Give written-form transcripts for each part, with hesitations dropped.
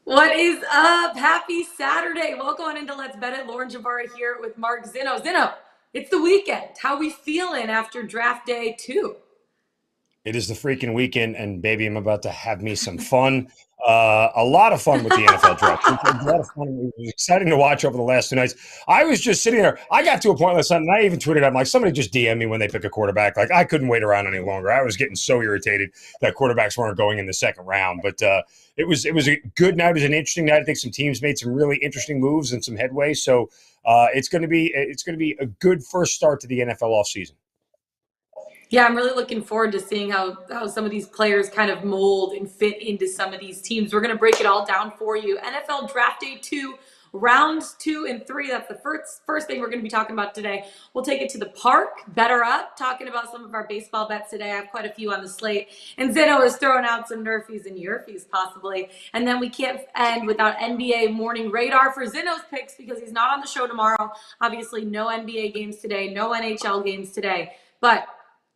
What is up? Happy Saturday. Welcome on into Let's Bet It. Lauren Javara here with Mark Zinno. Zinno, it's the weekend. How we feeling after draft day 2? It is the freaking weekend, and baby, I'm about to have me some fun. A lot of fun with the NFL draft. It was a lot of fun. It was exciting to watch over the last 2 nights. I was just sitting there. I got to a point last night, and I even tweeted, I'm like, somebody just DM me when they pick a quarterback. Like, I couldn't wait around any longer. I was getting so irritated that quarterbacks weren't going in the second round. But it was a good night. It was an interesting night. I think some teams made some really interesting moves and some headway. So it's going to be a good first start to the NFL offseason. Yeah, I'm really looking forward to seeing how some of these players kind of mold and fit into some of these teams. We're going to break it all down for you. NFL Draft Day 2, rounds 2 and 3. That's the first thing we're going to be talking about today. We'll take it to the park, better up, talking about some of our baseball bets today. I have quite a few on the slate. And Zeno is throwing out some NRFIs and YRFIs possibly. And then we can't end without NBA morning radar for Zeno's picks because he's not on the show tomorrow. Obviously, no NBA games today, no NHL games today. But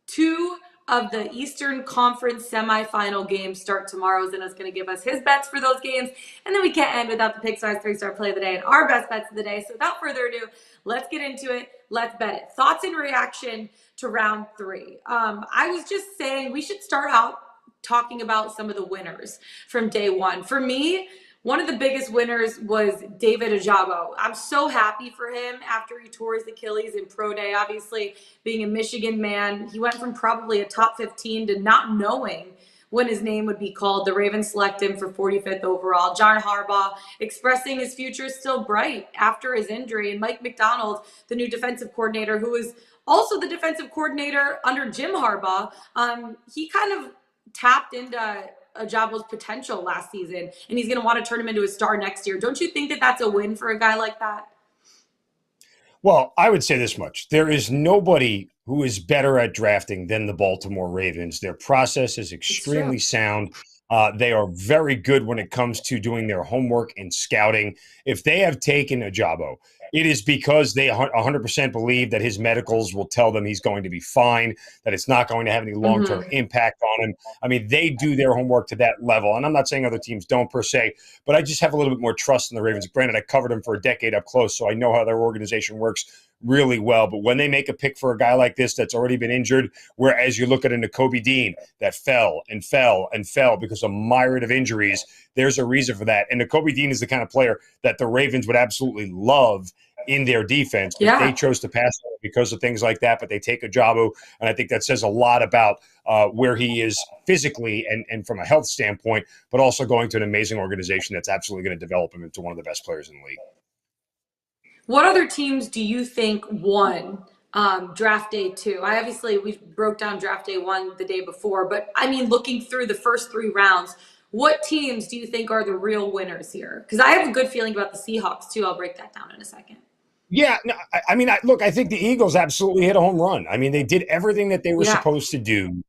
two of the Eastern Conference semifinal games start tomorrow. Zena's going to give us his bets for those games. And then we can't end without the Pickswise 3-star play of the day and our best bets of the day. So without further ado, let's get into it. Let's bet it. Thoughts and reaction to round 3. I was just saying we should start out talking about some of the winners from day 1. For me, one of the biggest winners was David Ajabo. I'm so happy for him after he tore his Achilles in pro day. Obviously, being a Michigan man, he went from probably a top 15 to not knowing when his name would be called. The Ravens select him for 45th overall. John Harbaugh expressing his future is still bright after his injury. And Mike McDonald, the new defensive coordinator, who is also the defensive coordinator under Jim Harbaugh, he kind of tapped into Ajabo's potential last season, and he's going to want to turn him into a star next year. Don't you think that that's a win for a guy like that? Well, I would say this much. There is nobody who is better at drafting than the Baltimore Ravens. Their process is extremely sound. They are very good when it comes to doing their homework and scouting. If they have taken Ajabo, it is because they 100% believe that his medicals will tell them he's going to be fine, that it's not going to have any long-term impact on him. I mean, they do their homework to that level. And I'm not saying other teams don't per se, but I just have a little bit more trust in the Ravens. Granted, I covered them for a decade up close, so I know how their organization works really well. But when they make a pick for a guy like this that's already been injured, whereas you look at a Nakobe Dean that fell and fell and fell because of a myriad of injuries, there's a reason for that. And Nakobe Dean is the kind of player that the Ravens would absolutely love in their defense, but they chose to pass because of things like that. But they take Ajabo, and I think that says a lot about where he is physically and from a health standpoint, but also going to an amazing organization that's absolutely going to develop him into one of the best players in the league. What other teams do you think won draft day 2? We broke down draft day 1 the day before, but I mean, looking through the first 3 rounds, what teams do you think are the real winners here? Because I have a good feeling about the Seahawks too. I'll break that down in a second. Yeah, no, I think the Eagles absolutely hit a home run. I mean, they did everything that they were supposed to do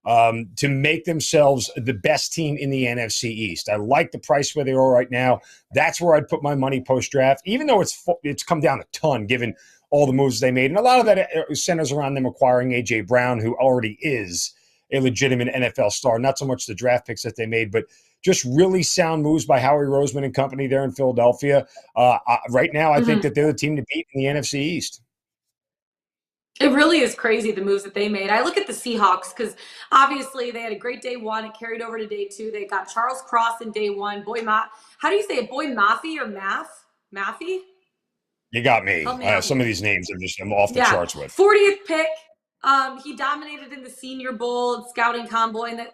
to make themselves the best team in the NFC East. I like the price where they are right now. That's where I'd put my money post-draft, even though it's come down a ton given all the moves they made. And a lot of that centers around them acquiring A.J. Brown, who already is a legitimate NFL star. Not so much the draft picks that they made, but just really sound moves by Howie Roseman and company there in Philadelphia. Right now, I think that they're the team to beat in the NFC East. It really is crazy, the moves that they made. I look at the Seahawks because obviously they had a great day 1. It carried over to day 2. They got Charles Cross in day 1. How do you say it? Boy Maffey or Maffey? You got me. Some of these names I'm off the charts with. 40th pick. He dominated in the Senior Bowl scouting combine. Then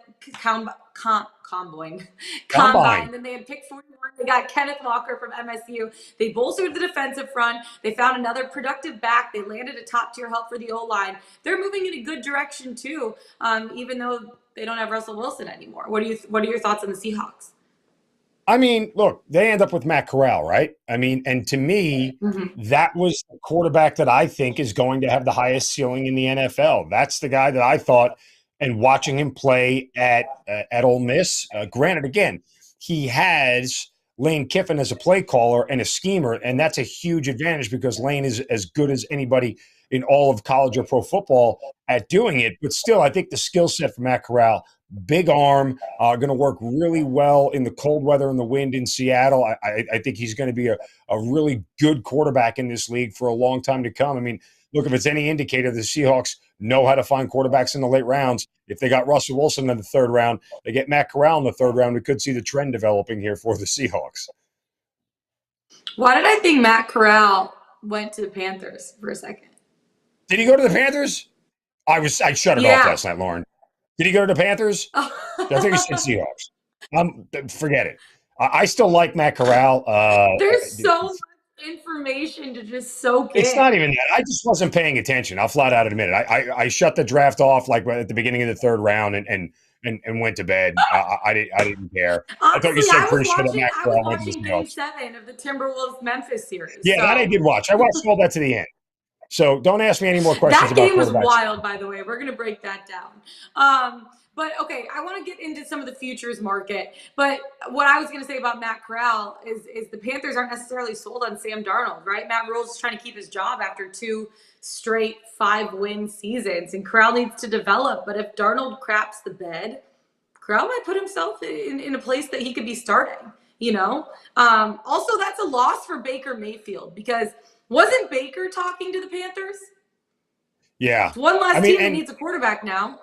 they had pick 41. They got Kenneth Walker from MSU. They bolstered the defensive front. They found another productive back. They landed a top-tier help for the O-line. They're moving in a good direction too, even though they don't have Russell Wilson anymore. What are your thoughts on the Seahawks? I mean, look, they end up with Matt Corral, right? I mean, and to me, that was the quarterback that I think is going to have the highest ceiling in the NFL. That's the guy that I thought, and watching him play at Ole Miss, granted, again, he has Lane Kiffin as a play caller and a schemer, and that's a huge advantage because Lane is as good as anybody in all of college or pro football at doing it. But still, I think the skill set for Matt Corral, big arm, going to work really well in the cold weather and the wind in Seattle. I think he's going to be a really good quarterback in this league for a long time to come. I mean, look, if it's any indicator, the Seahawks know how to find quarterbacks in the late rounds. If they got Russell Wilson in the third round, they get Matt Corral in the third round, we could see the trend developing here for the Seahawks. Why did I think Matt Corral went to the Panthers for a second? Did he go to the Panthers? I shut it off last night, Lauren. Did he go to the Panthers? I think he said Seahawks. Forget it. I still like Matt Corral. There's so much information to just soak in. It's not even that. I just wasn't paying attention. I'll flat out admit it. I shut the draft off like at the beginning of the third round and went to bed. I didn't care. Honestly, I thought you said pretty sure that Matt Corral was went to the watching Seahawks. Game 7 of the Timberwolves-Memphis series. Yeah, that I did watch. I watched all that to the end. So don't ask me any more questions about quarterbacks. That game was wild, by the way. We're going to break that down. But, okay, I want to get into some of the futures market. But what I was going to say about Matt Corral is the Panthers aren't necessarily sold on Sam Darnold, right? Matt Rule's is trying to keep his job after 2 straight 5-win seasons. And Corral needs to develop. But if Darnold craps the bed, Corral might put himself in a place that he could be starting, you know? Also, that's a loss for Baker Mayfield because wasn't Baker talking to the Panthers? Yeah. It's one less team that needs a quarterback now.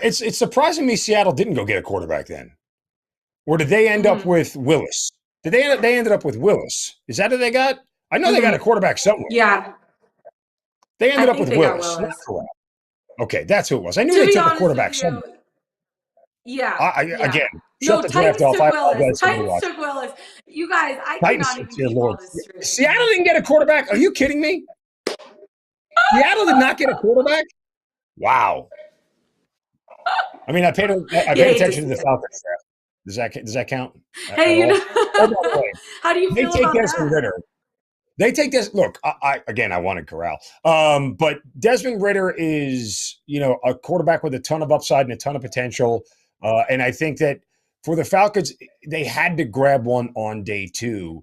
It's surprising me Seattle didn't go get a quarterback then. Or did they end up with Willis? They ended up with Willis. Is that who they got? I know they got a quarterback somewhere. Yeah. They ended up with Willis. Okay, that's who it was. I knew they took a quarterback somewhere. Yeah. Again, shut the draft off. Titans took Willis. You guys, I cannot even keep all this straight. Seattle didn't get a quarterback? Are you kidding me? Seattle did not get a quarterback? Wow. I mean, I paid attention to the Falcons draft. Does that count? Hey, you know, how do you feel about Desmond Ritter. They take this. Look, I wanted Corral, but Desmond Ritter is a quarterback with a ton of upside and a ton of potential, and I think that for the Falcons, they had to grab one on day 2.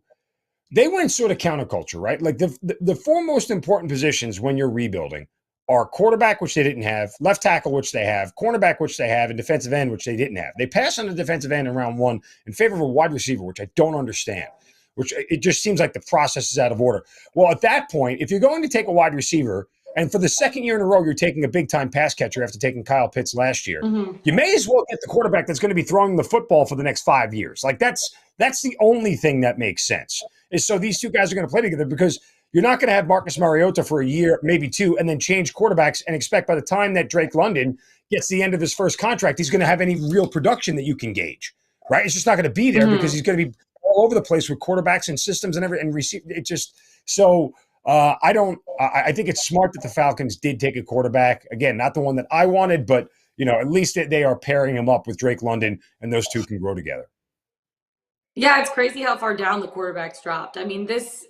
They went sort of counterculture, right? Like the 4 most important positions when you're rebuilding are quarterback, which they didn't have, left tackle, which they have, cornerback, which they have, and defensive end, which they didn't have. They passed on the defensive end in round 1 in favor of a wide receiver, which I don't understand, which it just seems like the process is out of order. Well, at that point, if you're going to take a wide receiver, and for the second year in a row, you're taking a big-time pass catcher after taking Kyle Pitts last year, you may as well get the quarterback that's going to be throwing the football for the next 5 years. Like that's the only thing that makes sense, is so these two guys are going to play together, because you're not going to have Marcus Mariota for a year, maybe 2, and then change quarterbacks and expect by the time that Drake London gets the end of his first contract, he's going to have any real production that you can gauge, right? It's just not going to be there because he's going to be all over the place with quarterbacks and systems and receive. It just so I think it's smart that the Falcons did take a quarterback. Again, not the one that I wanted, but at least they are pairing him up with Drake London, and those two can grow together. Yeah, it's crazy how far down the quarterbacks dropped. I mean, this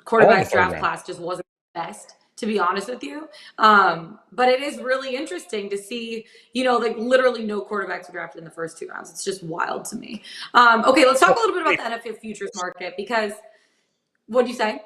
quarterback draft class just wasn't the best, to be honest with you. But it is really interesting to see, like literally no quarterbacks were drafted in the first 2 rounds. It's just wild to me. Okay, let's talk a little bit about the NFL futures market, because what'd you say?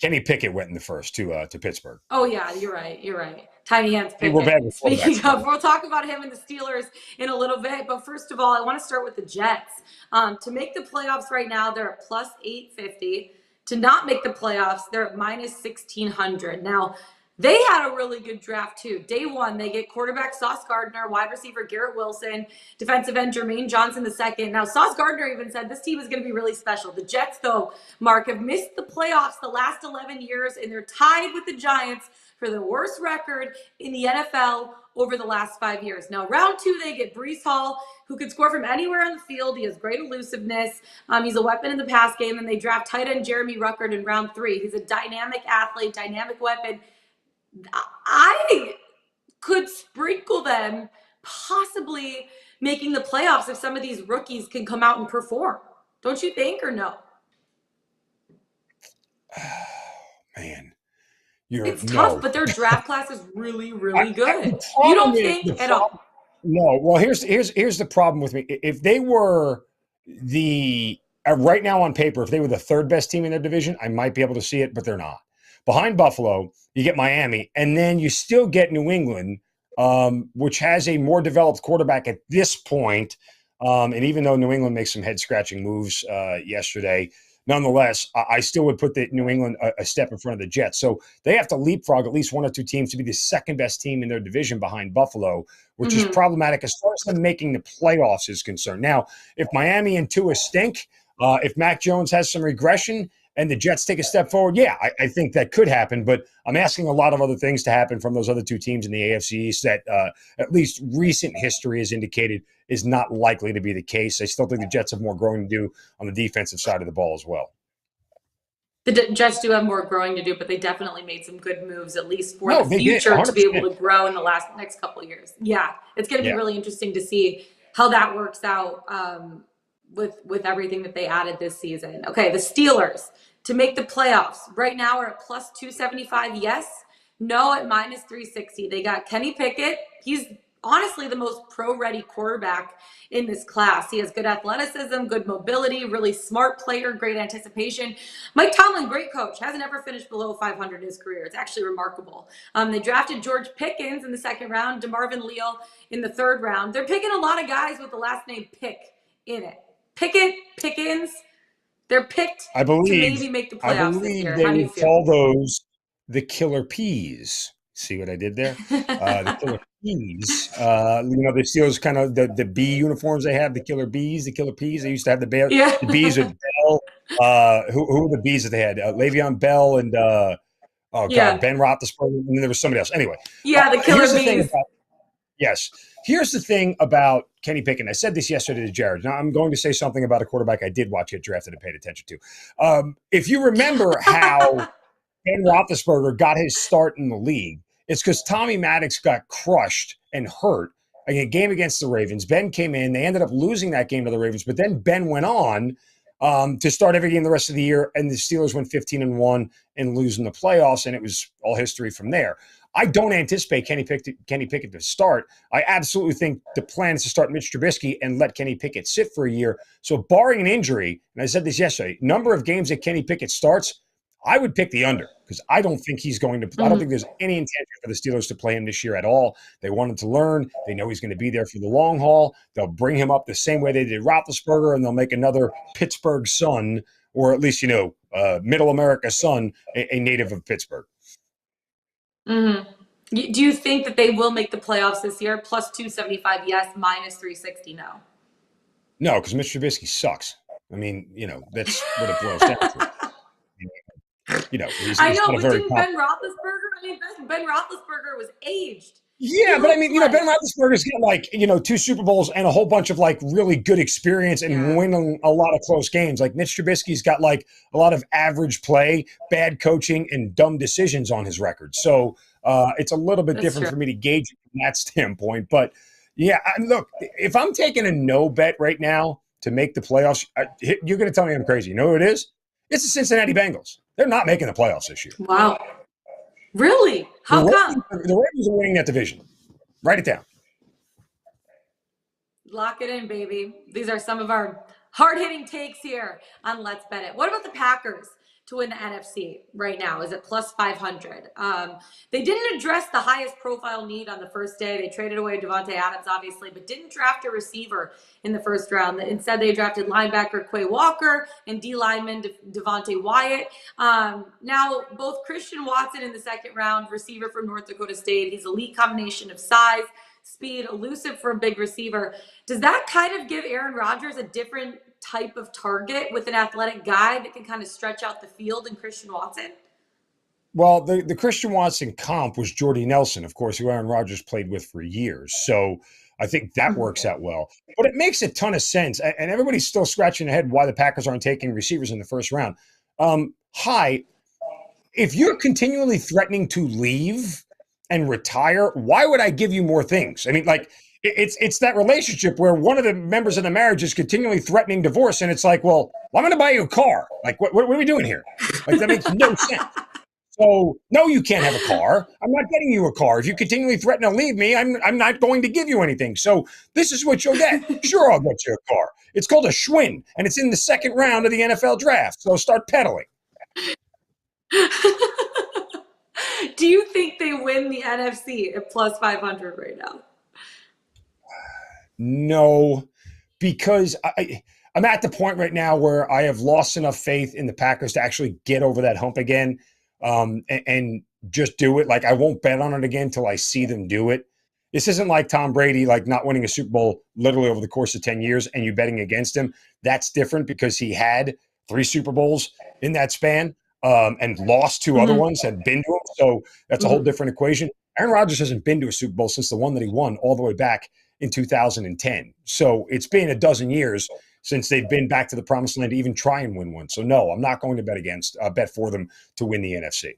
Kenny Pickett went in the first to Pittsburgh. Oh, yeah, you're right. Tiny hands Pickett. We're bad with Speaking of, we'll talk about him and the Steelers in a little bit. But first of all, I want to start with the Jets. To make the playoffs right now, they're at plus 850. To not make the playoffs, they're at minus 1,600. Now, they had a really good draft, too. Day 1, they get quarterback Sauce Gardner, wide receiver Garrett Wilson, defensive end Jermaine Johnson II. Now, Sauce Gardner even said this team is going to be really special. The Jets, though, Mark, have missed the playoffs the last 11 years, and they're tied with the Giants for the worst record in the NFL over the last 5 years. Now, round 2, they get Breece Hall, who can score from anywhere on the field. He has great elusiveness. He's a weapon in the pass game, and they draft tight end Jeremy Ruckert in round 3. He's a dynamic athlete, dynamic weapon. I could sprinkle them possibly making the playoffs if some of these rookies can come out and perform. Don't you think, or no? Man. It's tough, but their draft class is really, really good. You don't think at all? No. Well, here's the problem with me. If they were right now on paper, if they were the 3rd best team in their division, I might be able to see it, but they're not. Behind Buffalo, you get Miami, and then you still get New England, which has a more developed quarterback at this point. And even though New England makes some head-scratching moves yesterday, nonetheless, I still would put the New England a step in front of the Jets. So they have to leapfrog at least one or two teams to be the second-best team in their division behind Buffalo, which is problematic as far as them making the playoffs is concerned. Now, if Miami and Tua stink, if Mac Jones has some regression and the Jets take a step forward, yeah, I think that could happen. But I'm asking a lot of other things to happen from those other two teams in the AFC East that at least recent history has indicated is not likely to be the case. I still think the Jets have more growing to do on the defensive side of the ball as well. The Jets do have more growing to do, but they definitely made some good moves, at least for the They future, did, to be able to grow in the next couple of years. Yeah, it's going to be really interesting to see how that works out with everything that they added this season. Okay, the Steelers to make the playoffs right now are at plus 275. Yes, no at minus 360. They got Kenny Pickett. He's honestly the most pro-ready quarterback in this class. He has good athleticism, good mobility, really smart player, great anticipation. Mike Tomlin, great coach, hasn't ever finished below 500 in his career. It's actually remarkable. They drafted George Pickens in the second round, DeMarvin Leal in the third round. They're picking a lot of guys with the last name Pick in it. Pickett, Pickens, they're picked to maybe make the playoffs this year. They How do you would feel? call those the killer peas. See what I did there? The killer peas. The Steelers kind of the bee uniforms they have, the killer bees, the killer peas. They used to have the bees with Bell. Who were the bees that they had? Le'Veon Bell and Ben Roethlisberger, and then there was somebody else. Anyway, the killer bees. Here's the thing about Kenny Pickett. I said this yesterday to Jared. Now I'm going to say something about a quarterback I did watch get drafted and paid attention to. If you remember how Ben Roethlisberger got his start in the league, it's because Tommy Maddox got crushed and hurt in a game against the Ravens. Ben came in. They ended up losing that game to the Ravens, but then Ben went on to start every game the rest of the year, and the Steelers went 15-1 and losing the playoffs, and it was all history from there. I don't anticipate Kenny Pickett to start. I absolutely think the plan is to start Mitch Trubisky and let Kenny Pickett sit for a year. So barring an injury, and I said this yesterday, number of games that Kenny Pickett starts, I would pick the under because I don't think he's going to I don't think there's any intention for the Steelers to play him this year at all. They want him to learn. They know he's going to be there for the long haul. They'll bring him up the same way they did Roethlisberger, and they'll make another Pittsburgh son, or at least, Middle America son, a native of Pittsburgh. Do you think that they will make the playoffs this year? Plus 275, yes. Minus 360, no. No, because Mitch Trubisky sucks. I mean, that's what it boils down to. He's I know, but didn't Ben Roethlisberger? Ben Roethlisberger was aged. Yeah, but I mean, Ben Roethlisberger's got 2 Super Bowls and a whole bunch of really good experience and winning a lot of close games. Like Mitch Trubisky's got a lot of average play, bad coaching, and dumb decisions on his record. So it's a little bit different for me to gauge it from that standpoint. But yeah, look, if I'm taking a no bet right now to make the playoffs, you're going to tell me I'm crazy. You know who it is? It's the Cincinnati Bengals. They're not making the playoffs this year. Wow. Really? How come? The Ravens are winning that division. Write it down. Lock it in, baby. These are some of our hard-hitting takes here on Let's Bet It. What about the Packers to win the NFC right now? Is it plus 500? They didn't address the highest profile need on the first day. They traded away Devontae Adams, obviously, but didn't draft a receiver in the first round. Instead, they drafted linebacker Quay Walker and D lineman Devontae Wyatt. Now, both Christian Watson in the second round, receiver from North Dakota State. He's elite combination of size, speed, elusive for a big receiver. Does that kind of give Aaron Rodgers a different type of target with an athletic guy that can kind of stretch out the field in Christian Watson? Well, the Christian Watson comp was Jordy Nelson, of course, who Aaron Rodgers played with for years. So I think that works out well. But it makes a ton of sense. And everybody's still scratching their head why the Packers aren't taking receivers in the first round. If you're continually threatening to leave and retire, why would I give you more things? I mean, it's that relationship where one of the members of the marriage is continually threatening divorce, and it's like, well, I'm going to buy you a car. What are we doing here? That makes no sense. So, no, you can't have a car. I'm not getting you a car. If you continually threaten to leave me, I'm not going to give you anything. So this is what you'll get. Sure, I'll get you a car. It's called a Schwinn, and it's in the second round of the NFL draft. So start pedaling. Do you think they win the NFC at plus 500 right now? No, because I'm at the point right now where I have lost enough faith in the Packers to actually get over that hump again, and just do it. Like, I won't bet on it again till I see them do it. This isn't like Tom Brady, like not winning a Super Bowl literally over the course of 10 years and you betting against him. That's different because he had 3 Super Bowls in that span, and lost 2 other ones, had been to them. So that's a whole different equation. Aaron Rodgers hasn't been to a Super Bowl since the one that he won all the way back in 2010. So it's been a dozen years since they've been back to the promised land to even try and win one. So no, I'm not going to bet for them to win the NFC.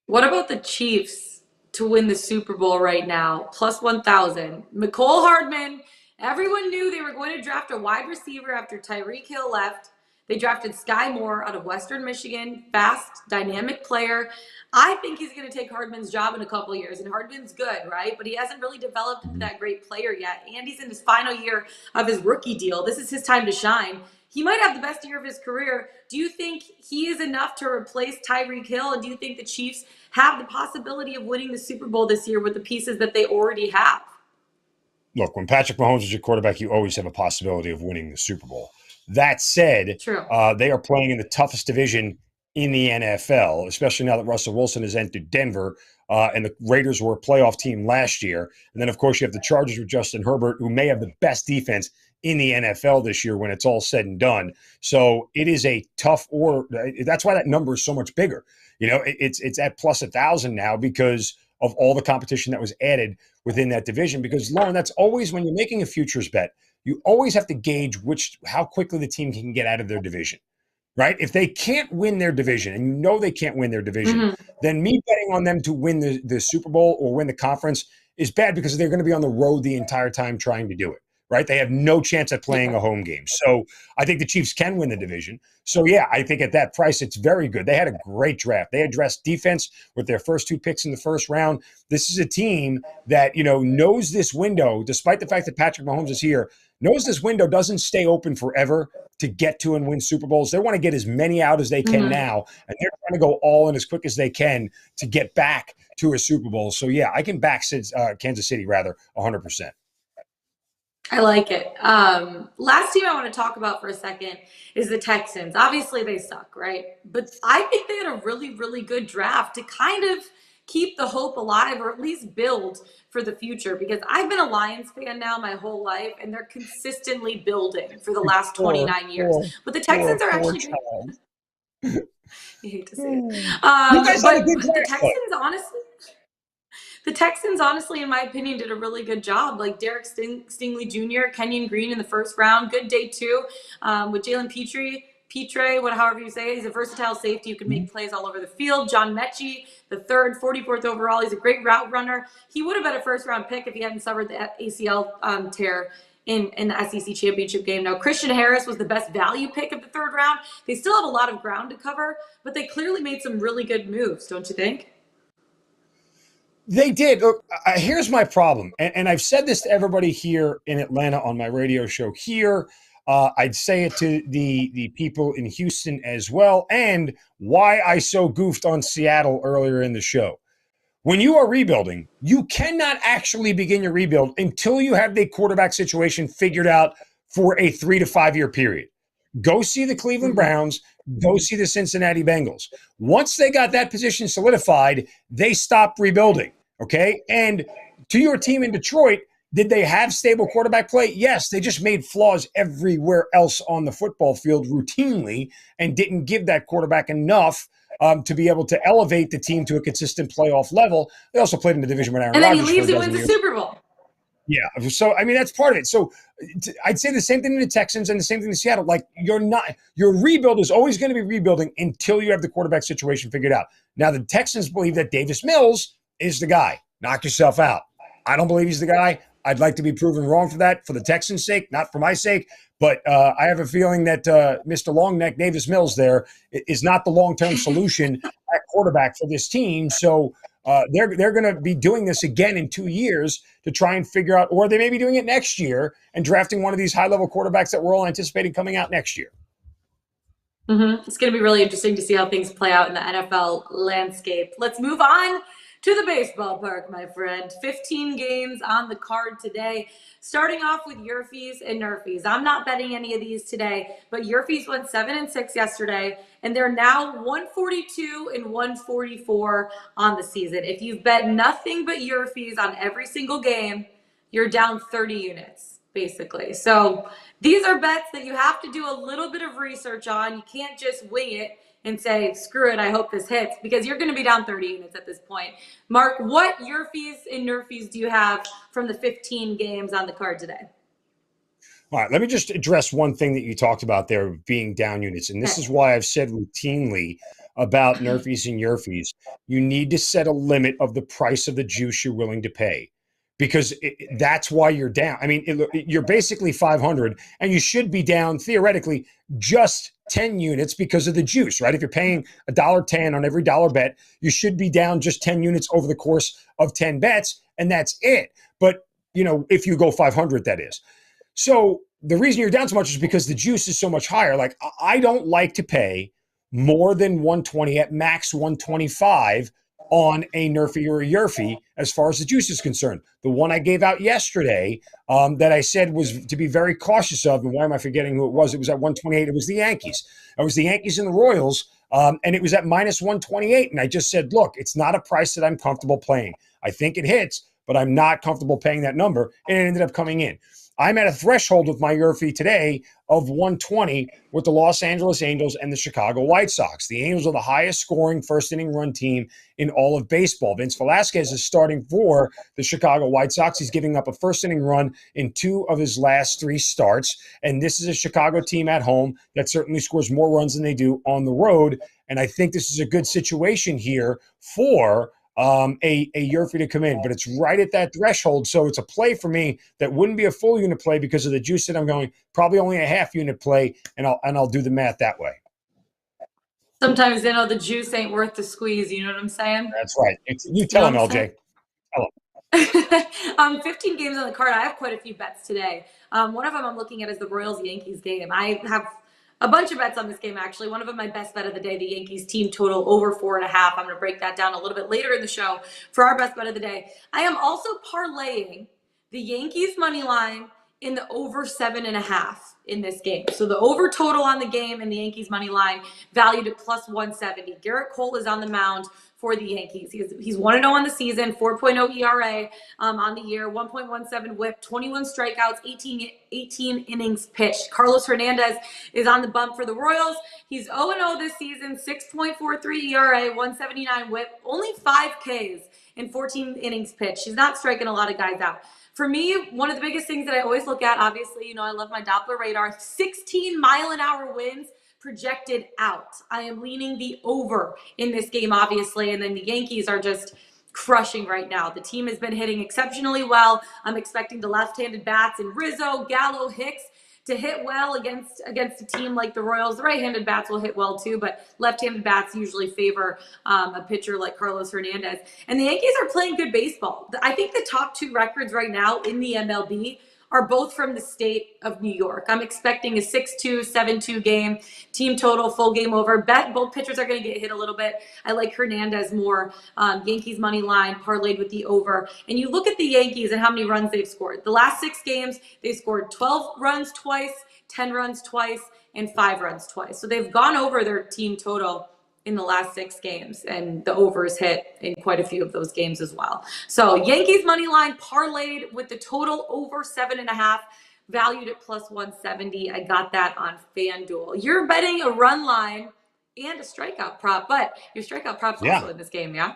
What about the Chiefs to win the Super Bowl right now? Plus 1,000. McCole Hardman. Everyone knew they were going to draft a wide receiver after Tyreek Hill left. They drafted Sky Moore out of Western Michigan. Fast, dynamic player. I think he's going to take Hardman's job in a couple of years. And Hardman's good, right? But he hasn't really developed into that great player yet. And he's in his final year of his rookie deal. This is his time to shine. He might have the best year of his career. Do you think he is enough to replace Tyreek Hill? And do you think the Chiefs have the possibility of winning the Super Bowl this year with the pieces that they already have? Look, when Patrick Mahomes is your quarterback, you always have a possibility of winning the Super Bowl. That said, True. They are playing in the toughest division in the NFL, especially now that Russell Wilson has entered Denver, and the Raiders were a playoff team last year. And then, of course, you have the Chargers with Justin Herbert, who may have the best defense in the NFL this year when it's all said and done. So it is a tough that's why that number is so much bigger. It's at plus 1,000 now because of all the competition that was added within that division. Because, Lauren, that's always when you're making a futures bet, you always have to gauge how quickly the team can get out of their division, right? If they can't win their division, and you know they can't win their division, then me betting on them to win the Super Bowl or win the conference is bad because they're going to be on the road the entire time trying to do it, right? They have no chance at playing a home game. So I think the Chiefs can win the division. So, yeah, I think at that price, it's very good. They had a great draft. They addressed defense with their first 2 picks in the first round. This is a team that, knows this window, despite the fact that Patrick Mahomes is here, knows this window doesn't stay open forever to get to and win Super Bowls. They want to get as many out as they can now, and they're trying to go all in as quick as they can to get back to a Super Bowl. So, yeah, I can back Kansas City, 100%. I like it. Last team I want to talk about for a second is the Texans. Obviously, they suck, right? But I think they had a really, really good draft to kind of keep the hope alive or at least build for the future because I've been a Lions fan now my whole life and they're consistently building for the last 29 years. But the Texans are actually you hate to see it. But the Texans, honestly, in my opinion, did a really good job. Like Derek Stingley Jr., Kenyon Green in the first round. Good day, too, with Jalen Petre, however you say it. He's a versatile safety who can make plays all over the field. John Mechie, the third, 44th overall. He's a great route runner. He would have been a first-round pick if he hadn't suffered the ACL tear in the SEC championship game. Now, Christian Harris was the best value pick of the third round. They still have a lot of ground to cover, but they clearly made some really good moves, don't you think? They did. Look, here's my problem. And I've said this to everybody here in Atlanta on my radio show here. I'd say it to the people in Houston as well, and why I so goofed on Seattle earlier in the show. When you are rebuilding, you cannot actually begin your rebuild until you have the quarterback situation figured out for a 3 to 5 year period. Go see the Cleveland Browns. Go see the Cincinnati Bengals. Once they got that position solidified, they stopped rebuilding. Okay. And to your team in Detroit, did they have stable quarterback play? Yes. They just made flaws everywhere else on the football field routinely and didn't give that quarterback enough to be able to elevate the team to a consistent playoff level. They also played in the division with Aaron Rodgers. And then he leaves and wins the Super Bowl. Yeah. So, I mean, that's part of it. So I'd say the same thing to the Texans and the same thing to Seattle. Like, your rebuild is always going to be rebuilding until you have the quarterback situation figured out. Now, the Texans believe that Davis Mills is the guy. Knock yourself out. I don't believe he's the guy. I'd like to be proven wrong for that, for the Texans' sake, not for my sake. But I have a feeling that Mr. Longneck Davis Mills there is not the long-term solution at quarterback for this team. So they're going to be doing this again in 2 years to try and figure out, or they may be doing it next year and drafting one of these high-level quarterbacks that we're all anticipating coming out next year. It's going to be really interesting to see how things play out in the NFL landscape. Let's move on to the baseball park, my friend. 15 games on the card today. Starting off with YRFIs and NRFIs. I'm not betting any of these today, but YRFIs went 7-6 yesterday, and they're now 142 and 144 on the season. If you've bet nothing but YRFIs on every single game, you're down 30 units, basically. So these are bets that you have to do a little bit of research on. You can't just wing it and say, screw it, I hope this hits, because you're going to be down 30 units at this point. Mark, what YRFIs and NRFIs do you have from the 15 games on the card today? All right, let me just address one thing that you talked about there, being down units. And this is why I've said routinely about NRFIs and YRFIs, you need to set a limit of the price of the juice you're willing to pay, because that's why you're down. I mean, you're basically 500, and you should be down theoretically just 10 units because of the juice, right? If you're paying $1.10 on every dollar bet, you should be down just 10 units over the course of 10 bets, and that's it. But, if you go 500, that is. So the reason you're down so much is because the juice is so much higher. Like, I don't like to pay more than 120, at max 125 on a NRFI or a YRFI as far as the juice is concerned. The one I gave out yesterday that I said was to be very cautious of, and why am I forgetting who it was? It was at 128. It was the Yankees. It was the Yankees and the Royals, and it was at minus 128. And I just said, look, it's not a price that I'm comfortable playing. I think it hits, but I'm not comfortable paying that number, and it ended up coming in. I'm at a threshold with my YRFI today of 120 with the Los Angeles Angels and the Chicago White Sox. The Angels are the highest scoring first inning run team in all of baseball. Vince Velasquez is starting for the Chicago White Sox. He's giving up a first inning run in 2 of his last 3 starts. And this is a Chicago team at home that certainly scores more runs than they do on the road. And I think this is a good situation here for a YRFI to come in, but it's right at that threshold. So it's a play for me that wouldn't be a full unit play because of the juice that I'm going, probably only a half unit play, and I'll do the math that way. Sometimes, the juice ain't worth the squeeze. You know what I'm saying? That's right. You tell him, LJ. Tell him. 15 games on the card. I have quite a few bets today. One of them I'm looking at is the Royals-Yankees game. I have a bunch of bets on this game, actually. One of them, my best bet of the day, the Yankees team total over 4.5. I'm going to break that down a little bit later in the show for our best bet of the day. I am also parlaying the Yankees money line in the over 7.5 in this game. So the over total on the game and the Yankees money line valued at plus 170. Garrett Cole is on the mound for the Yankees. He's 1-0 on the season, 4.0 ERA on the year, 1.17 whip, 21 strikeouts, 18 innings pitched. Carlos Hernandez is on the bump for the Royals. He's 0-0 this season, 6.43 ERA, 179 whip, only 5 Ks in 14 innings pitched. He's not striking a lot of guys out. For me, one of the biggest things that I always look at, obviously, I love my Doppler radar, 16-mile-an-hour winds projected out. I am leaning the over in this game, obviously, and then the Yankees are just crushing right now. The team has been hitting exceptionally well. I'm expecting the left-handed bats in Rizzo, Gallo, Hicks to hit well against a team like the Royals. The right-handed bats will hit well too, but left-handed bats usually favor a pitcher like Carlos Hernandez. And the Yankees are playing good baseball. I think the top 2 records right now in the MLB are both from the state of New York. I'm expecting a 6-2, 7-2 game, team total, full game over. Bet both pitchers are going to get hit a little bit. I like Hernandez more. Yankees money line parlayed with the over. And you look at the Yankees and how many runs they've scored. The last 6 games, they scored 12 runs twice, 10 runs twice, and 5 runs twice. So they've gone over their team total in the last 6 games, and the overs hit in quite a few of those games as well. So Yankees money line parlayed with the total over 7.5, valued at plus 170. I got that on FanDuel. You're betting a run line and a strikeout prop, but your strikeout prop's also in this game, yeah?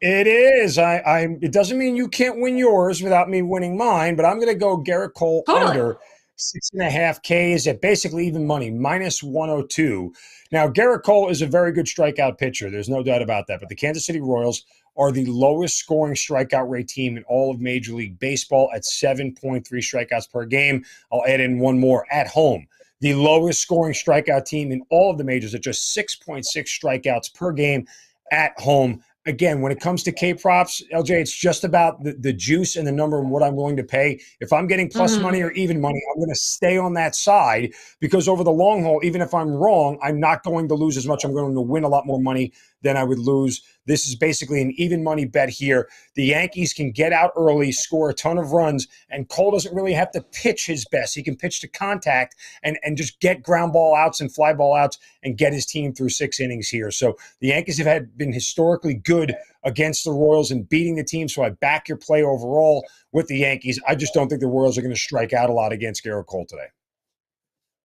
It is. It doesn't mean you can't win yours without me winning mine, but I'm going to go Garrett Cole under 6.5 Ks at basically even money, minus 102. Now, Garrett Cole is a very good strikeout pitcher. There's no doubt about that. But the Kansas City Royals are the lowest scoring strikeout rate team in all of Major League Baseball at 7.3 strikeouts per game. I'll add in one more at home. The lowest scoring strikeout team in all of the majors at just 6.6 strikeouts per game at home again, when it comes to K props, LJ, it's just about the juice and the number and what I'm willing to pay. If I'm getting plus money or even money, I'm going to stay on that side because over the long haul, even if I'm wrong, I'm not going to lose as much. I'm going to win a lot more money than I would lose. This is basically an even money bet here. The Yankees can get out early, score a ton of runs, and Cole doesn't really have to pitch his best. He can pitch to contact and just get ground ball outs and fly ball outs and get his team through 6 innings here. So the Yankees have been historically good against the Royals and beating the team. So I back your play overall with the Yankees. I just don't think the Royals are going to strike out a lot against Garrett Cole today.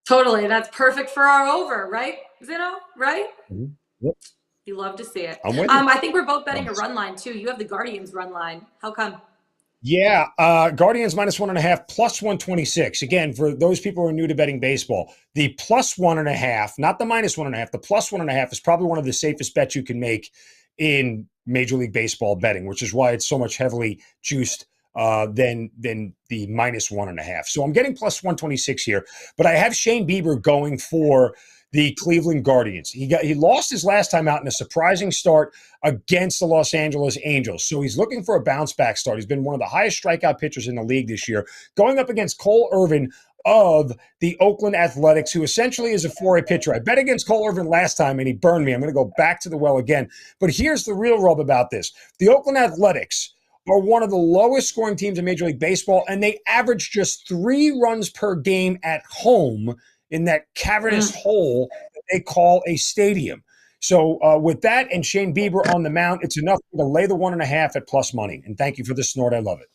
Totally. That's perfect for our over, right, Zeno? Right? Mm-hmm. Yep. You love to see it. I'm with you. I think we're both betting a run line, too. You have the Guardians run line. How come? Yeah, Guardians -1.5 plus 126. Again, for those people who are new to betting baseball, the plus 1.5, not the -1.5, the plus 1.5 is probably one of the safest bets you can make in Major League Baseball betting, which is why it's so much heavily juiced than the -1.5. So I'm getting plus 126 here, but I have Shane Bieber going for the Cleveland Guardians. He lost his last time out in a surprising start against the Los Angeles Angels. So he's looking for a bounce back start. He's been one of the highest strikeout pitchers in the league this year, going up against Cole Irvin of the Oakland Athletics, who essentially is a 4A pitcher. I bet against Cole Irvin last time and he burned me. I'm going to go back to the well again. But here's the real rub about this. The Oakland Athletics are one of the lowest scoring teams in Major League Baseball, and they average just 3 runs per game at home in that cavernous hole that they call a stadium. So with that and Shane Bieber on the mound, it's enough to lay the 1.5 at plus money. And thank you for the snort. I love it.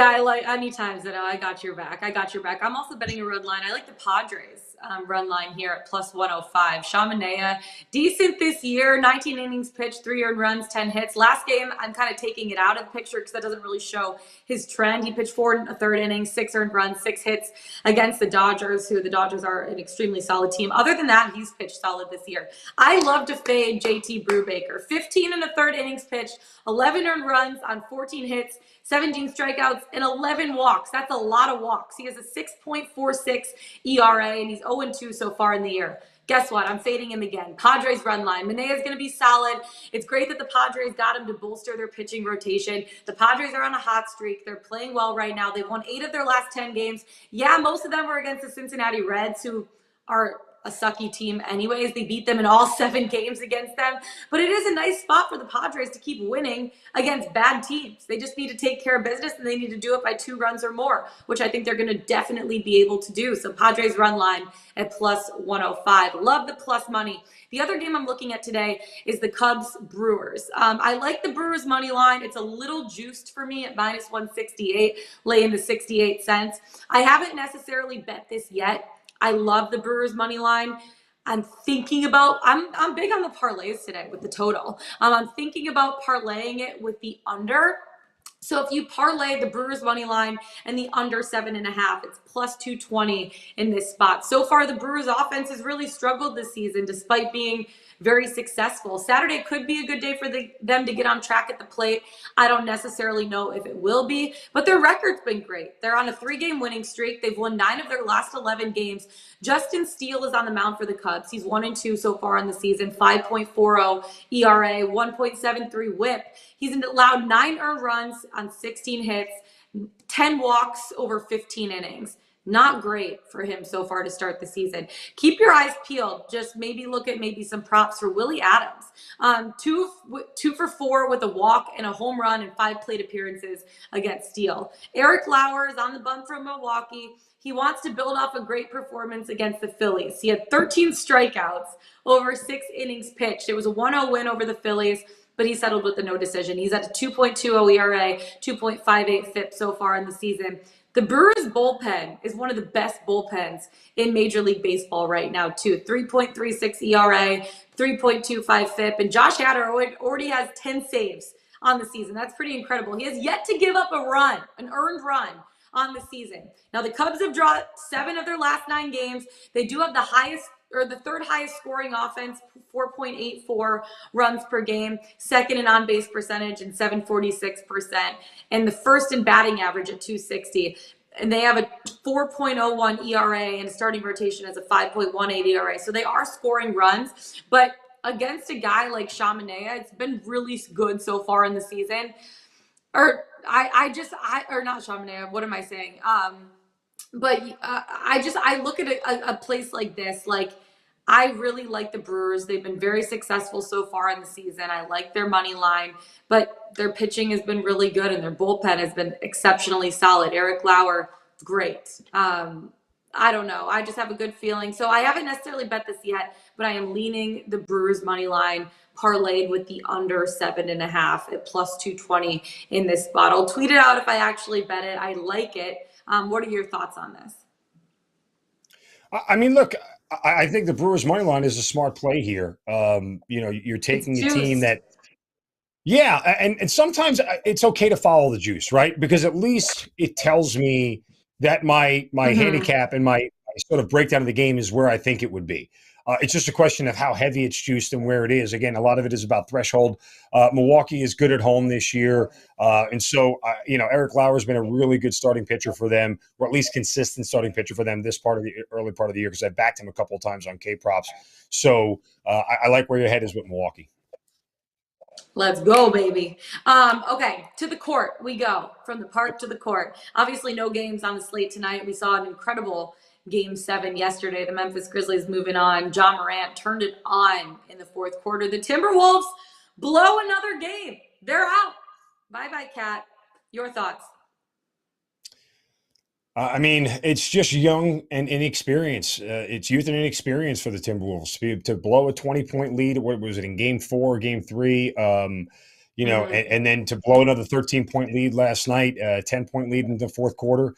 I like anytime that I got your back. I got your back. I'm also betting a run line. I like the Padres run line here at plus 105. Shamanea, decent this year, 19 innings pitched, 3 earned runs, 10 hits. Last game, I'm kind of taking it out of the picture because that doesn't really show his trend. He pitched 4 1/3 innings, 6 earned runs, 6 hits against the Dodgers, who the Dodgers are an extremely solid team. Other than that, he's pitched solid this year. I love to fade JT Brubaker. 15 1/3 innings pitched, 11 earned runs on 14 hits, 17 strikeouts, and 11 walks. That's a lot of walks. He has a 6.46 ERA, and he's 0-2 so far in the year. Guess what? I'm fading him again. Padres run line. Manea's going to be solid. It's great that the Padres got him to bolster their pitching rotation. The Padres are on a hot streak. They're playing well right now. They've won 8 of their last 10 games. Yeah, most of them were against the Cincinnati Reds, who are a sucky team anyways. They beat them in all 7 games against them. But it is a nice spot for the Padres to keep winning against bad teams. They just need to take care of business, and they need to do it by 2 runs or more, which I think they're going to definitely be able to do. So Padres run line at plus 105. Love the plus money. The other game I'm looking at today is the Cubs Brewers. I like the Brewers money line. It's a little juiced for me at minus 168, laying the 68 cents. I haven't necessarily bet this yet. I love the Brewers money line. I'm thinking about, I'm big on the parlays today with the total. I'm thinking about parlaying it with the under. So if you parlay the Brewers money line and the under 7.5, it's plus 220 in this spot. So far, the Brewers offense has really struggled this season despite being very successful. Saturday could be a good day for them to get on track at the plate. I don't necessarily know if it will be, but their record's been great. They're on a 3-game winning streak. They've won 9 of their last 11 games. Justin Steele is on the mound for the Cubs. He's 1-2 so far in the season, 5.40 ERA, 1.73 WHIP. He's allowed 9 earned runs on 16 hits, 10 walks over 15 innings. Not great for him so far to start the season. Keep your eyes peeled. Just maybe look at some props for Willie Adams. 2 for 4 with a walk and a home run and 5 plate appearances against Steele. Eric Lauer is on the bump from Milwaukee. He wants to build off a great performance against the Phillies. He had 13 strikeouts over 6 innings pitched. It was a 1-0 win over the Phillies, but he settled with a no decision. He's at a 2.20 ERA, 2.58 FIP so far in the season. The Brewers bullpen is one of the best bullpens in Major League Baseball right now, too. 3.36 ERA, 3.25 FIP, and Josh Hader already has 10 saves on the season. That's pretty incredible. He has yet to give up a run, an earned run on the season. Now, the Cubs have drawn 7 of their last 9 games. They do have the highest, or the 3rd highest scoring offense, 4.84 runs per game, 2nd in on-base percentage and 746%, and the 1st in batting average at 260. And they have a 4.01 ERA and a starting rotation as a 5.18 ERA. So they are scoring runs, but against a guy like Chaminade, it's been really good so far in the season. Or or not Chaminade. What am I saying? But I look at a place like this, like I really like the Brewers. They've been very successful so far in the season. I like their money line, but their pitching has been really good and their bullpen has been exceptionally solid. Eric Lauer, great. I don't know. I just have a good feeling. So I haven't necessarily bet this yet, but I am leaning the Brewers money line parlayed with the under 7.5 at plus 220 in this spot. I'll tweet it out if I actually bet it. I like it. What are your thoughts on this? I mean, look, I think the Brewers money line is a smart play here. You're taking a team that, yeah, and sometimes it's okay to follow the juice, right? Because at least it tells me that my handicap and my sort of breakdown of the game is where I think it would be. It's just a question of how heavy it's juiced and where it is. Again, a lot of it is about threshold. Milwaukee is good at home this year. And so, Eric Lauer has been a really good starting pitcher for them, or at least consistent starting pitcher for them this part of the early part of the year, because I backed him a couple of times on K-props. So I like where your head is with Milwaukee. Let's go, baby. Okay, to the court we go. From the park to the court. Obviously, no games on the slate tonight. We saw an incredible Game 7 yesterday. The Memphis Grizzlies moving on. John Morant turned it on in the fourth quarter. The Timberwolves blow another game. They're out. Bye-bye, Cat. Your thoughts? I mean, it's just young and inexperience. It's youth and inexperience for the Timberwolves to blow a 20-point lead. What was it in Game 4, Game 3? And then to blow another 13-point lead last night, 10-point lead in the fourth quarter.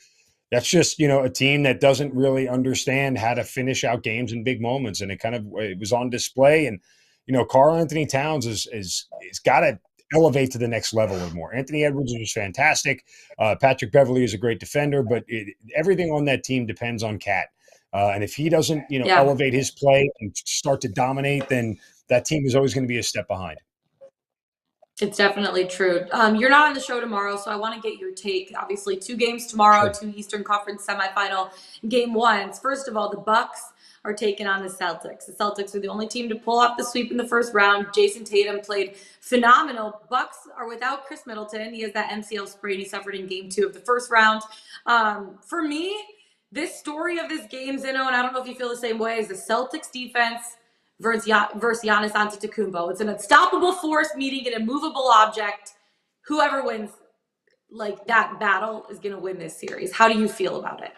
That's just, a team that doesn't really understand how to finish out games in big moments. And it was on display. And, Karl Anthony Towns is got to elevate to the next level or more. Anthony Edwards was fantastic. Patrick Beverley is a great defender, but everything on that team depends on Cat. And if he doesn't, elevate his play and start to dominate, then that team is always going to be a step behind. It's definitely true. You're not on the show tomorrow, so I want to get your take. Obviously, 2 games tomorrow, Sure. 2 Eastern Conference semifinal game ones. First of all, the Bucks are taking on the Celtics. The Celtics are the only team to pull off the sweep in the first round. Jason Tatum played phenomenal. Bucks are without Chris Middleton. He has that MCL sprain he suffered in game 2 of the first round. For me, this story of this game, Zeno, and I don't know if you feel the same way, is the Celtics defense versus Giannis Antetokounmpo. It's an unstoppable force meeting an immovable object. Whoever wins that battle is going to win this series. How do you feel about it?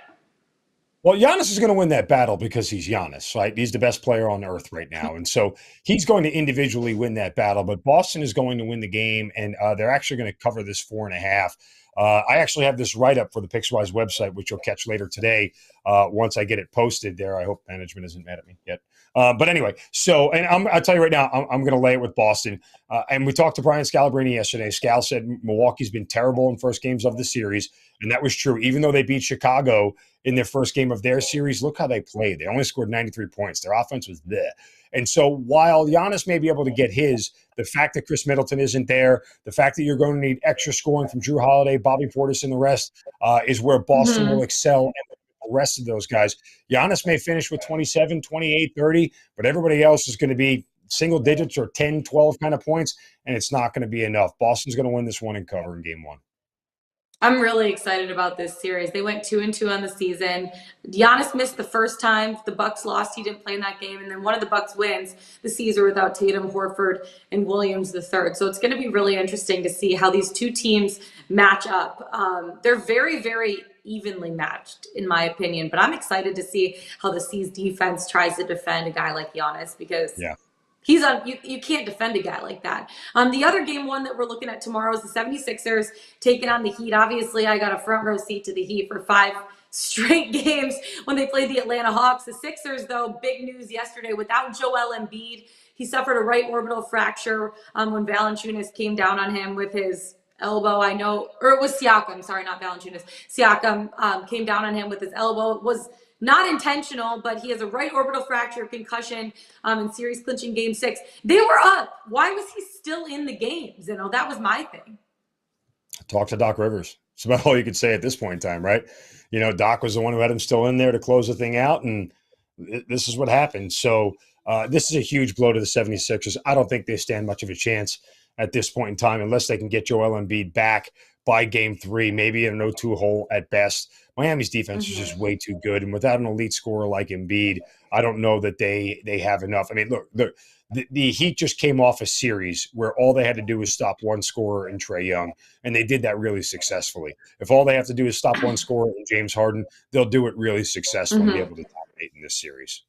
Well, Giannis is going to win that battle because he's Giannis, right? He's the best player on earth right now. And so he's going to individually win that battle, but Boston is going to win the game, and they're actually going to cover this 4.5. I actually have this write-up for the Pickswise website, which you'll catch later today once I get it posted there. I hope management isn't mad at me yet. But anyway, I'll tell you right now, I'm going to lay it with Boston. And we talked to Brian Scalabrine yesterday. Scal said Milwaukee's been terrible in first games of the series, and that was true. Even though they beat Chicago in their first game of their series, look how they played. They only scored 93 points. Their offense was there. And so while Giannis may be able to get his, the fact that Chris Middleton isn't there, the fact that you're going to need extra scoring from Drew Holiday, Bobby Portis, and the rest is where Boston will excel. And the rest of those guys, Giannis may finish with 27, 28, 30, but everybody else is going to be single digits or 10, 12 kind of points, and it's not going to be enough. Boston's going to win this one and cover in game 1. I'm really excited about this series. They went 2-2 on the season. Giannis missed the first time the Bucks lost. He didn't play in that game. And then one of the Bucks wins the Caesar without Tatum, Horford, and Williams III. So it's going to be really interesting to see how these two teams match up. They're very, very evenly matched, in my opinion. But I'm excited to see how the C's defense tries to defend a guy like Giannis because he's on. You can't defend a guy like that. The other game one that we're looking at tomorrow is the 76ers taking on the Heat. Obviously, I got a front row seat to the Heat for 5 straight games when they played the Atlanta Hawks. The Sixers, though, big news yesterday without Joel Embiid. He suffered a right orbital fracture when Valanciunas came down on him with his elbow. Or it was Siakam. Sorry, not Valanciunas. Siakam came down on him with his elbow. It was not intentional, but he has a right orbital fracture, concussion in series clinching game 6. They were up. Why was he still in the games? That was my thing. Talk to Doc Rivers. It's about all you could say at this point in time, right? Doc was the one who had him still in there to close the thing out, and this is what happened. So This is a huge blow to the 76ers. I don't think they stand much of a chance at this point in time unless they can get Joel Embiid back by game 3, maybe in an 0-2 hole at best. Miami's defense is just way too good. And without an elite scorer like Embiid, I don't know that they have enough. I mean, look, the Heat just came off a series where all they had to do was stop one scorer in Trae Young, and they did that really successfully. If all they have to do is stop one scorer in James Harden, they'll do it really successfully and be able to dominate in this series.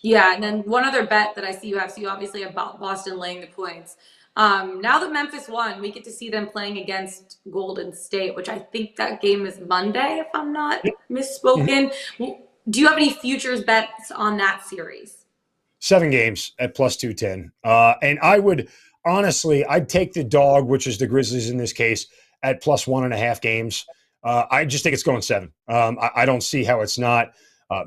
Yeah, and then one other bet that I see you have, so you obviously have Boston laying the points. Now that Memphis won, we get to see them playing against Golden State, which I think that game is Monday, if I'm not misspoken. Do you have any futures bets on that series? 7 games at plus 210. And I would honestly, I'd take the dog, which is the Grizzlies in this case, at plus 1.5 games. I just think it's going 7. I don't see how it's not.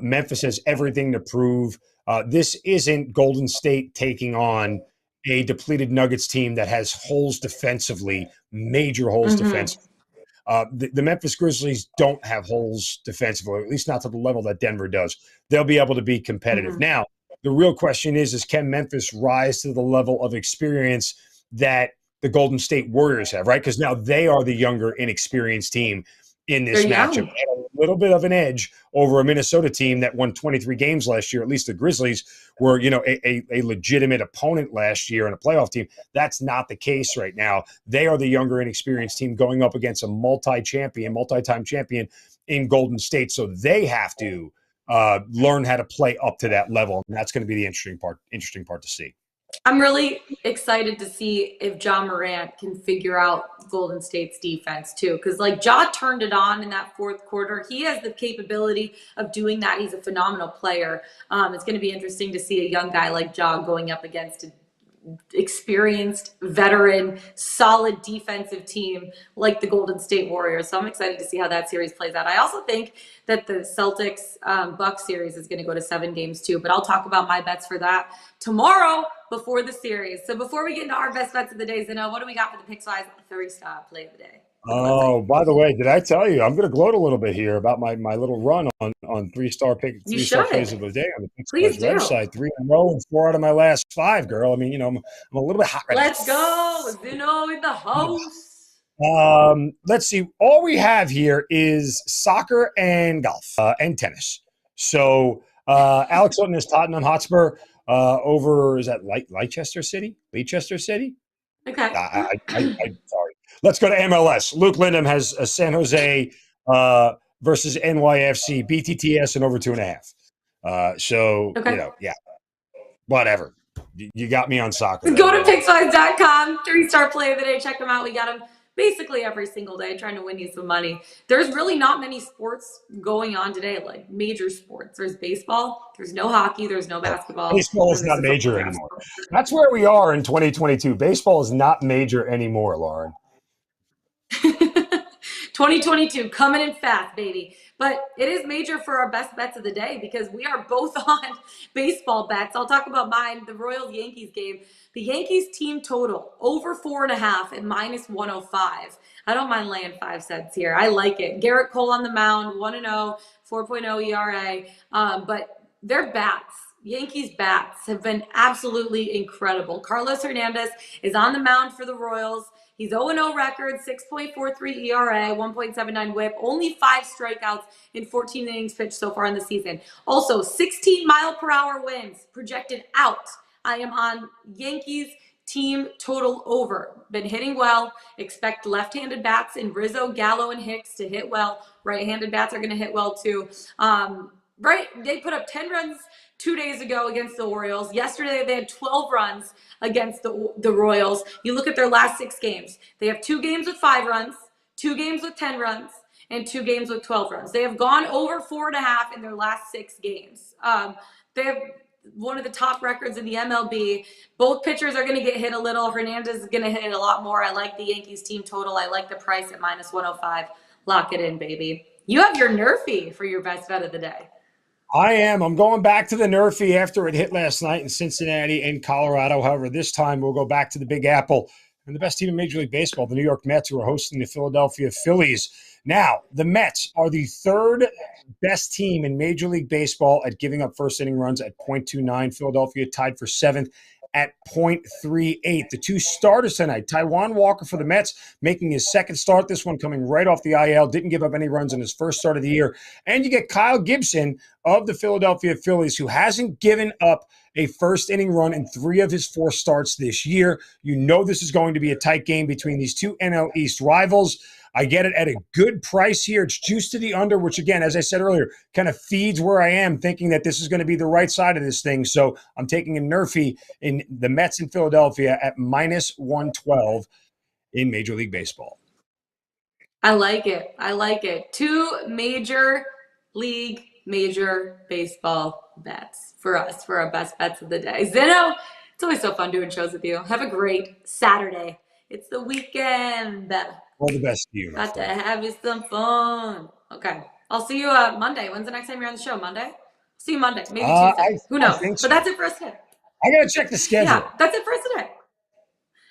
Memphis has everything to prove. This isn't Golden State taking on a depleted Nuggets team that has holes defensively, major holes defensively. The Memphis Grizzlies don't have holes defensively, or at least not to the level that Denver does. They'll be able to be competitive. Now, the real question is can Memphis rise to the level of experience that the Golden State Warriors have, right? Because now they are the younger, inexperienced team in this matchup. A little bit of an edge over a Minnesota team that won 23 games last year. At least the Grizzlies were, a legitimate opponent last year and a playoff team. That's not the case right now. They are the younger, inexperienced team going up against a multi-time champion in Golden State. So they have to learn how to play up to that level. And that's going to be the interesting part to see. I'm really excited to see if Ja Morant can figure out Golden State's defense too. Because Ja turned it on in that fourth quarter. He has the capability of doing that. He's a phenomenal player. It's going to be interesting to see a young guy like Ja going up against a experienced, veteran, solid defensive team like the Golden State Warriors. So I'm excited to see how that series plays out. I also think that the Celtics Bucks series is going to go to 7 games too, but I'll talk about my bets for that tomorrow before the series. So before we get into our best bets of the day, Zeno, what do we got for the Pickswise 3-star play of the day? Oh, by the way, did I tell you? I'm going to gloat a little bit here about my little run on 3-star plays of the day on the Pickswise website. 3 in a row and 4 out of my last 5, girl. I mean, I'm a little bit hot right now. Let's go, Zeno in the house. Let's see. All we have here is soccer and golf and tennis. So Alex Sutton is Tottenham Hotspur over, is that Leicester City? Leicester City? Okay. I'm sorry. Let's go to MLS. Luke Lindham has San Jose versus NYFC, BTTS, and over 2.5. Yeah, whatever. You got me on soccer. Go to Pickswise.com, 3-star play of the day. Check them out. We got them basically every single day, trying to win you some money. There's really not many sports going on today, like major sports. There's baseball. There's no hockey. There's no basketball. Baseball is not major anymore. That's where we are in 2022. Baseball is not major anymore, Lauren. 2022 coming in fast, baby. But it is major for our best bets of the day because we are both on baseball bets. I'll talk about mine, the Royals-Yankees game. The Yankees team total over 4.5 at -105. I don't mind laying 5 cents here. I like it. Garrett Cole on the mound, 1-0, 4.0 ERA. But their bats, Yankees bats, have been absolutely incredible. Carlos Hernandez is on the mound for the Royals. He's 0-0 record, 6.43 ERA, 1.79 whip, only 5 strikeouts in 14 innings pitched so far in the season. Also, 16-mile-per-hour winds projected out. I am on Yankees team total over. Been hitting well. Expect left-handed bats in Rizzo, Gallo, and Hicks to hit well. Right-handed bats are going to hit well too. They put up 10 runs 2 days ago against the Orioles. Yesterday, they had 12 runs against the Royals. You look at their last 6 games. They have 2 games with 5 runs, 2 games with 10 runs, and 2 games with 12 runs. They have gone over 4.5 in their last 6 games. They have one of the top records in the MLB. Both pitchers are going to get hit a little. Hernandez is going to hit a lot more. I like the Yankees team total. I like the price at -105. Lock it in, baby. You have your NRFI for your best bet of the day. I am. I'm going back to the NRFI after it hit last night in Cincinnati and Colorado. However, this time we'll go back to the Big Apple And the best team in Major League Baseball, the New York Mets, who are hosting the Philadelphia Phillies. Now, the Mets are the third best team in Major League Baseball at giving up first inning runs at .29. Philadelphia tied for seventh at .38. The two starters tonight, Taijuan Walker for the Mets, making his second start. This one coming right off the IL, didn't give up any runs in his first start of the year. And you get Kyle Gibson of the Philadelphia Phillies, who hasn't given up a first inning run in 3 of his 4 starts this year. You know this is going to be a tight game between these two NL East rivals. I get it at a good price here. It's juiced to the under, which, again, as I said earlier, kind of feeds where I am thinking that this is going to be the right side of this thing. So I'm taking a NRFI in the Mets in Philadelphia at -112 in Major League Baseball. I like it. I like it. 2 major baseball bets for us, for our best bets of the day. Zeno, it's always so fun doing shows with you. Have a great Saturday. It's the weekend. All the best to you. Got to have you some fun. Okay. I'll see you Monday. When's the next time you're on the show? Monday? See you Monday. Maybe Tuesday. Who knows? So. But that's it for us today. I got to check the schedule. Yeah, that's it for us today.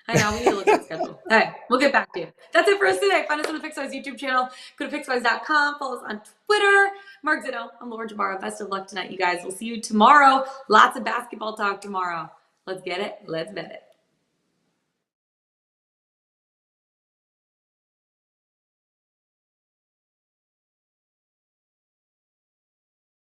I know, we need to look at the schedule. All right, we'll get back to you. That's it for us today. Find us on the Pickswise YouTube channel. Go to Pickswise.com. Follow us on Twitter. Mark Zeno, I'm Laura Jabara. Best of luck tonight, you guys. We'll see you tomorrow. Lots of basketball talk tomorrow. Let's get it. Let's bet it.